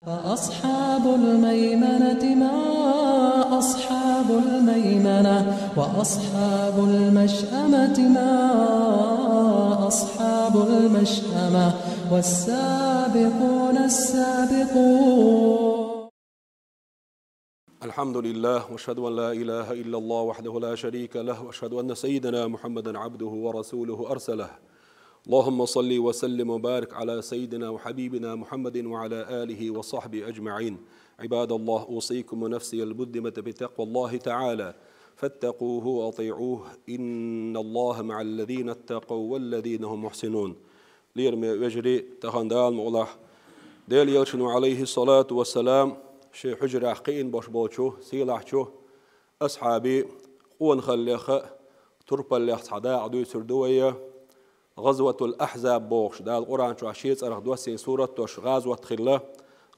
فأصحاب الميمنة ما أصحاب الميمنة وأصحاب المشأمة ما أصحاب المشأمة والسابقون السابقون. الحمد لله واشهد ان لا اله الا الله وحده لا شريك له واشهد ان سيدنا محمدا عبده ورسوله ارسله. اللهم صل وسلم وبارك على سيدنا وحبيبنا محمد وعلى آله وصحبه أجمعين. عباد الله، أوصيكم ونفسي المذنبة بتقوى الله تعالى، فاتقوه وأطيعوه، إن الله مع الذين اتقوا والذين هم محسنون. ليرمي وجري تخندال مولاه ديل يلشنو عليه الصلاة والسلام شي حجر حقين باش بوشو سيلاحشو أصحابي قوان خليخ تربا اللي صعدا عدو سردوية غزوة الأحزاب بوخش دا القرآن شو عشيت أرخ دوسين سورة توش غزوة خلا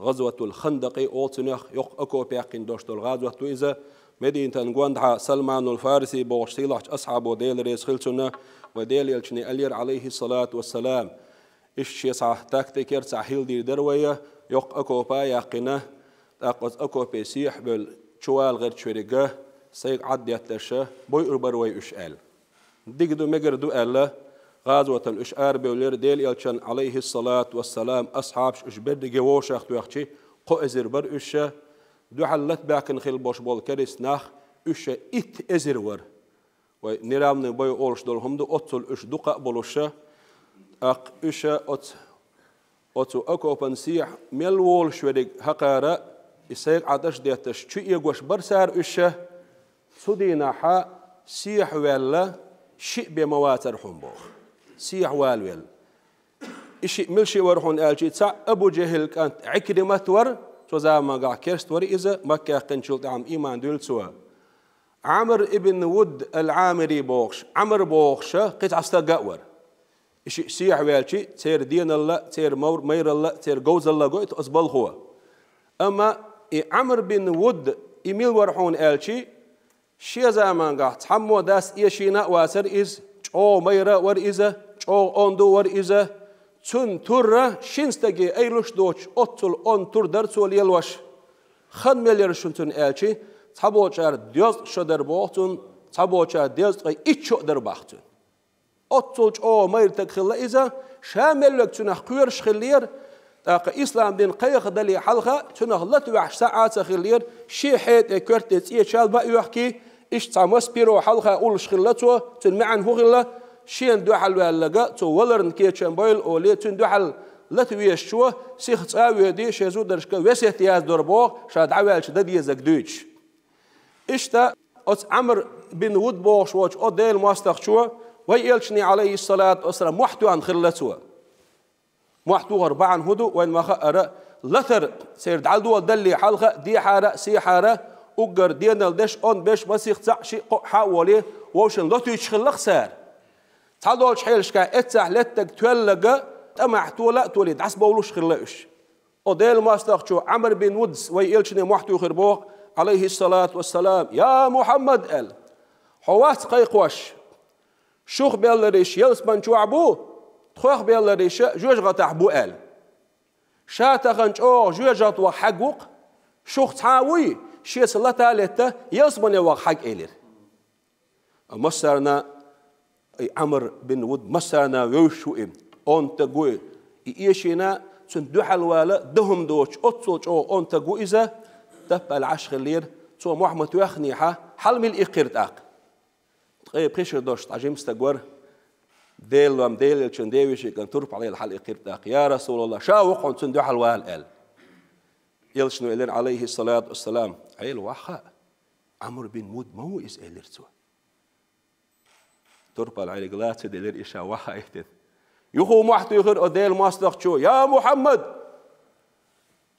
غزوة الخندق أولتنخ يق أكو بيقين دوش دول غزوة تويزة مدينة نقوندها سلمان الفارسي بوخش سيلاح أصحابه ديل ريس خلتنا وديل يلشني ألير عليه الصلاة والسلام إيش يسعى تاكتيكير ساحيل دي دروية يق أكو بايقينه تاقز أكو بيسيح بالشوال غير شوريقه سيق عديتشه بوي أربروي إشعال ديقدو مقردو ألا غزوة الإشعار بولير ديل يلشن عليه الصلاة والسلام أصحاب إشبرد جووش أختو أختي قو أزر بر إشة دو حلت باكن خيل باش بول كريس ناخ إشة إت أزر ور ونرامن بوي أولش دولهم دو أطل إش دوقة بولوشة أق إشة أتو أكو بنسيح ملوول شوريق هقارة إسايق عدش ديتش چو إيقوش برسار إشة سودينا حا سيح ولا شئ بمواتر حنبوخ سيح والويل إشي ملشي ورحون آلشي تسع أبو جهل كانت عكرمة ور توزا ما قاع كرست ور إذا مكة قنشلت عم إيمان دول سوا عمر ابن ود العامري بوخش عمر بوخش قطع استقاور إشي سيح والشي تير دين الله تير مير الله تير جوز الله قويت أصبل هو أما عمر بن ود إميل ورحون آلشي شي زمان قاع تحمو داس إيشينا واسر إز او ميرا ور إذا او أندو ور إذا تون تورا شينستجي أيلوش دوش أطل أن تور درسول يلوش خد مليار شنتون آلشي تابو شار ديوز شدر بوختون تابو شار ديوز قي إتشو در بختون أطل او مير تكخلا إذا شامل لك تنخ قيرش خلير تاق إسلام دين قيخ دلي حلقة تنخ لتوح ساعات خلير شي حيت كرتت إيه شال بقى يحكي إيش تعمس بيرو حلقة أولش خلته تن معن هو خلا شين دوحل واللقا تو ولرن كيتشن بويل أولي تن دوحل لتويش شو سيخ تساوي دي شيزو درشكا وسيت ياز دربو شاد عوال شدد يزك دويتش إيش تا أت عمر بن ود بوش وش أديل ماستخ شو ويلشني عليه الصلاة والسلام محتو عن خلته محتو أربعا هدو وين ما خأر لثر سير دعالدو دلي حلقة دي حارة سي حارة أجر دينا لدش أن بيش مسيخ تعشي حاولي ووشن لطو يشخلق سار تعالوش حيلش كا اتسح لتك تولغا تمح تولا تولي دعس بولوش خلقش وديل ما استخشو عمر بن ودس ويلشني محتو خربوه عليه الصلاة والسلام يا محمد قال حواس قيقوش شوخ بيالريش يلس من شعبو تخوخ بيالريش جوجغة تحبو قال شاتخنش جوجغة وحقوق شوخ تعاوي شيء صلاة عليه يصبن يوق حق إلير مصرنا عمر بن ود مصرنا ويشوئم أنت قوي إيشينا سندوح الوالا دهم دوش أتصوش أو أنت قوي إذا تبقى العشق اللير تو محمد ويخنيحة حلم الإقيرت أق تغيب خيشر دوش تعجيم استقور ديل وام ديل يلشن ديوشي كان ترب عليه الحل إقيرت أق يا رسول الله شاوق سندوح الوالا قال يلشنو إلين عليه الصلاة والسلام عيل وحا عمر بن مود مو إز إليرتو تربى العيل قلات ديلير إشا وحا إهتن يخو محتو يخير أديل ماستخشو يا محمد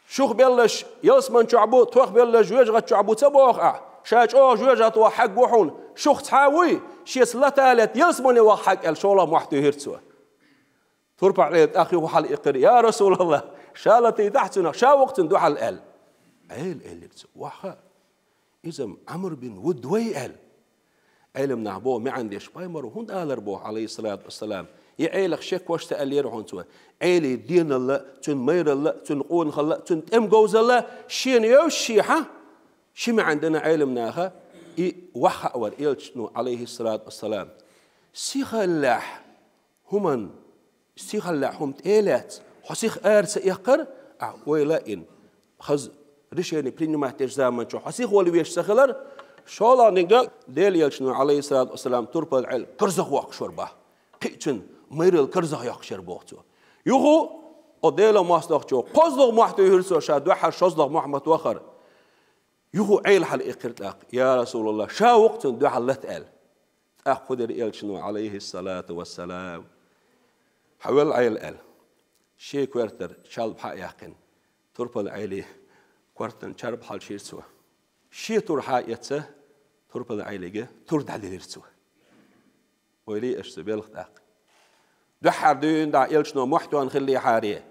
شوخ بيلش يلسمن شعبو توخ بيلش ويجغت شعبو تبوخ شاج جوجغت وحق وحون شوخ تحاوي شيس لتالت يلسمن وحق الشولا محتو يهرتو تربى عليه أخي وحال إقر يا رسول الله شالتي تحتنا شا وقت دوح الأل عيل إليرتو وحا إذا عمر بن ود ويقال علم نعبوه ما عنديش بايمر وهون آلر بوه عليه الصلاة والسلام يعيلك شك وش تألير هونتوا عيلي دين الله تن مير الله تن قون الله تن ام جوز الله شين يوشي ها شي ما عندنا علم ناخا وحا أول إلشنو عليه الصلاة والسلام سيخ الله همن سيخ الله هم تيلات حسيخ أرس يقر ويلا إن خز رشيني بريني ما تجزام شو حسيخ ولي ويش سخلر شو الله نقدر ديل يلشنو عليه الصلاة والسلام تربى العلم كرزق وق شربه قيتن مير الكرزق يقشر بوقتو يخو أديل ما استخدمه قصدق محتوى يرسل شاد وحر شصدق محمد وخر يخو عيل حل إقرتاق يا رسول الله شا وقت دعا الله تقال أخذ يلشنو عليه الصلاة والسلام حول عيل قال شيء كورتر شال بحق يقين تربى العيلي كورتن شرب حال شيء سوا شيء ترحى يتسه تربى العيلي ترد على الرسول ويلي اشتبال خطاق دحر دين دع يلشنو محتوى نخلي حاريه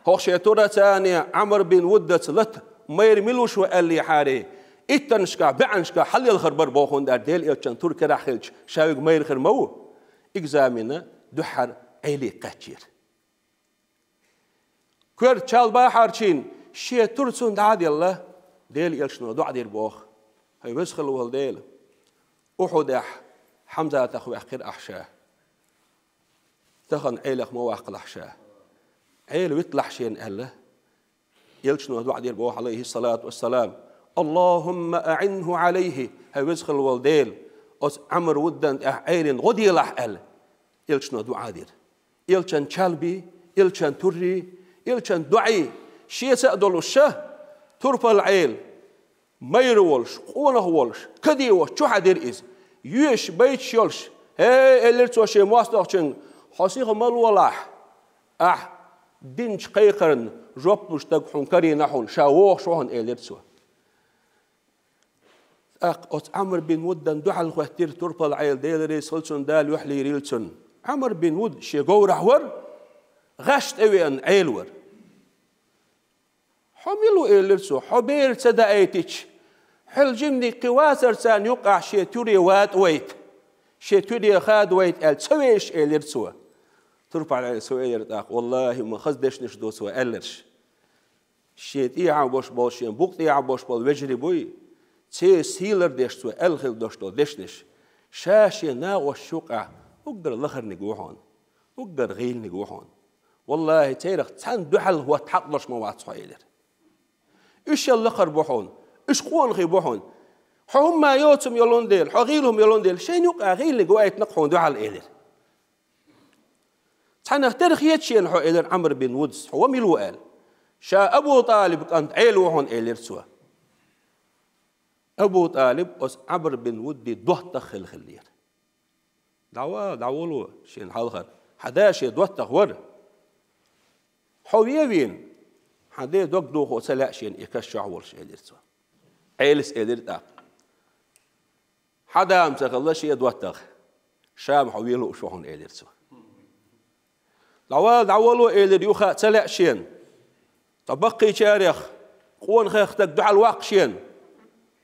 هو شيء ترى ثاني عمر بن ودة لت ما يرملوش وقال لي حاريه اتنشكا بعنشكا حل الخربر بوخون دار ديل يلشن ترك راخلش شاوق ما يرخر مو اكزامنا دحر عيلي قاتير كور تشال باحرشين شيء ترسون دعادي الله ديل يلشنو دعا دير بوخ هاي وسخل والديل أحدح حمزة تخو أخير أحشاه تخن عيلك مواقع أحشاه عيل ويطلع شين أهله يلشنو دعا دير بوخ عليه الصلاة والسلام اللهم أعنه عليه هاي وسخل والديل أس عمر ودن عيل غدي لحقل يلشنو دعا دير يلشن شالبي يلشن تري يلشن دعي شيء سأدل الشه ترفع العيل ما يرولش قونه ولش كدي وش شو حدير إز يش بيت شلش هاي اللي توشي مواصلة حسيق مال ولاح دينش قيقرن جبلش تقحون كري نحون شاوخ شوهن اللي تسوى عمر بن ودن دعا الخواتير ترفع العيل ديل ريسلسون دال يحلي ريلسون عمر بن ود شي قورح ور غشت اوي ان عيلور حملوا إلرسو حبير تدايتش حل جمني قواسر سان يقع شي توري وات ويت شي توري خاد ويت ال تسويش إلرسو ترفع على سوير داق والله ما خزدش نشدو سوا إلرش شي تيعا بوش بول شي بوق تيعا بوش بول وجري بوي تي سيلر ديش سوا الخل دوشتو دشنش شاشي نا والشوقع وقدر لخر نقوحون وقدر غيل نقوحون والله تيرخ تان دحل هو تحطلش موات صايلر إيش اللخر بوحون إيش قوان غي بوحون حهم ما يوتم يلون ديل حغيلهم يلون ديل شين يقع غيل لقوايت نقحون دحل إيلر تان اخترخ يتشين حو إيلر عمر بن ودس هو ميلو قال شا أبو طالب كانت عيلوهن إيلر سوا أبو طالب أس عمر بن ودي دوه تخل خلير دعوة شين حالخر حداشي دوه تخور حويين حدي دوك دوخو سلاشين يكشع ورش إليرتوا عيلس إليرتا حدا أمسك الله شيء دوتخ شام حويلو شوهن إليرتوا دعوة إلير يوخا سلاشين طبقي تاريخ قوان خيختك دع الواقشين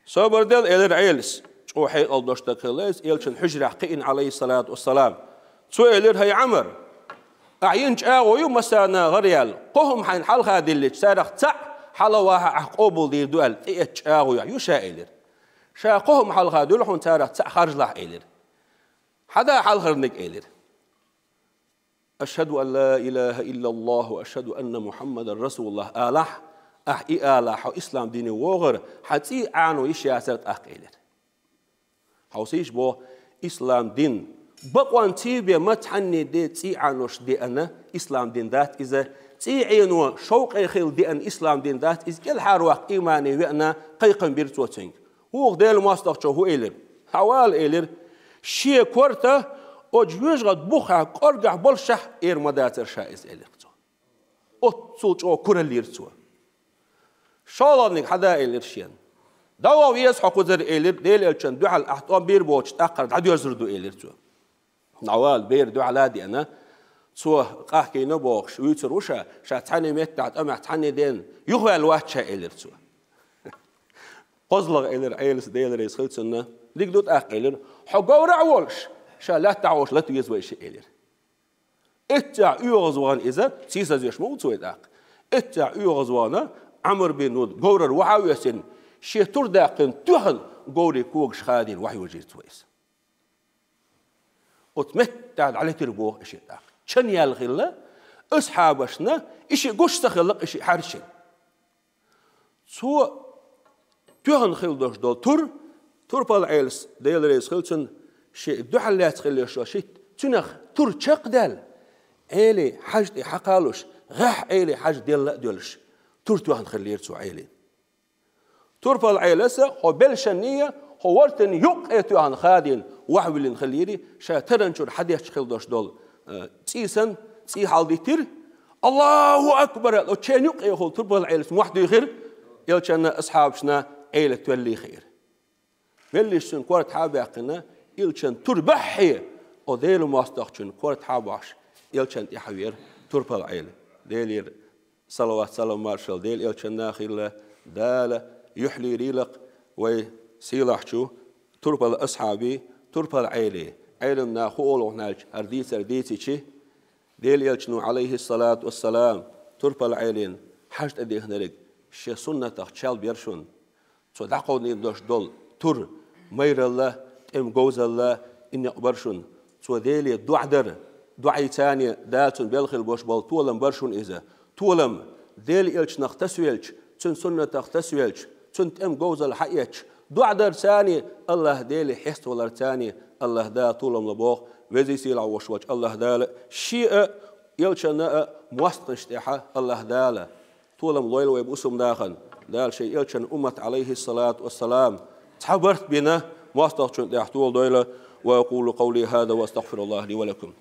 صبر دل إلير عيلس شو حي الدشتك خلاص إلشن حجرة قين عليه الصلاة والسلام سو إلير هي عمر أعينش يوم مسانا غريال قهم حين حال هذه اللي تسارخ تع حلوها عقوبل دي دوال تيتش يوشا إلير شا قهم حال هذا لحون تارخ تع خارج له إلير حدا حال خرنك إلير أشهد أن لا إله إلا الله وأشهد أن محمد رسول الله آلح آلح إسلام ديني وغر حتى عنو يشياسرت إلير حوسيش بو إسلام دين بقوان تيبي ما تحني دي تي عنوش دي أنا إسلام دين دات إذا تي عينو شوق يخيل دي أن إسلام دين دات إذا كل حارواق إيماني وأنا قيقن بيرتوتين هو غديل مواصلة هو إيلر حوال إيلر شي كورتا أجوش غد بوخا قرقع بلشح إير مداتر شائز إيلرتو أتصوش أو كورا ليرتو شالانك حدا إيلر شين دوا ويس حقوزر إيلر ديل إلشان دوحا الأحطام بير بوش تأقر دعدو يزردو إيلرتو نوال بير دو على دي أنا سو قاحكي نبوخ ويتر وشا شا تحني متعت أما تحني دين يخوى الواحد شا إلر سو قزلغ إلر عيلس ديلر يسخلت سنة ديك دوت أخ إلر حقو رعولش شا لا تعوش لا تيزوي شي إلر اتع يغزوان إذا سيسا زيش موتو يداق اتع يغزوانا عمر بن نود غورر وحاويسن شي ترداقن تهن غوري كوغش خادين وحي وجيت ويس وتمتعد على تربوه إشي داق شن يالغلا أصحابشنا إشي قوش تخلق إشي حرشن سو تهن خلدوش دول تور بالعيلس ديل ريس خلتن شي دوحلات خليش شي تنخ تور تشق دال عيلي حاج حقالوش غاح عيلي حاج ديال لا دولش تور تهن خليرتو عيلي تور بالعيلس هو بلشنيه هو ورتن يق تهن خادين وحول نخليري شا ترنشور حديش خلدوش دول تيسن تي حالدي تير الله اكبر لو تشين يق يقول تور بالعيلس وحده غير يلشن اصحابنا عيله تولي خير مليشن كورت حابقنا يلشن تربحي وديل ماستخشن كورت حاباش يلشن يحوير تربل عيله ديلير صلوات سلام مارشال ديل يلشن ناخيل دال يحلي ريلق وسيلحشو تربل اصحابي تربل عيله علمنا خول هناك ارديت ارديتي ديل يلشنو عليه الصلاه والسلام تربل عيلين حاجت ادي هنرق شي سنه تخشال بيرشون سو داقوني دوش دول تور مير الله ام جوز الله إني أبرشون سو ديلي دعدر دعي تاني داتون بيلخل بوش بال طولم برشون إذا طولم ديلي إلش نختسويلش تن سنة تختسويلش تن ام جوز الحقيقش دعدر تاني الله ديلي حست ولا تاني الله دا طولم لبوخ وزي سيلع وشوش الله دال شيء يلشنا موستنشتحة الله دال طولم لويل ويبوسم داخل دال شيء يلشن أمة عليه الصلاة والسلام تعبرت بنا واستغفر الله وأقول قولي هذا وأستغفر الله لي ولكم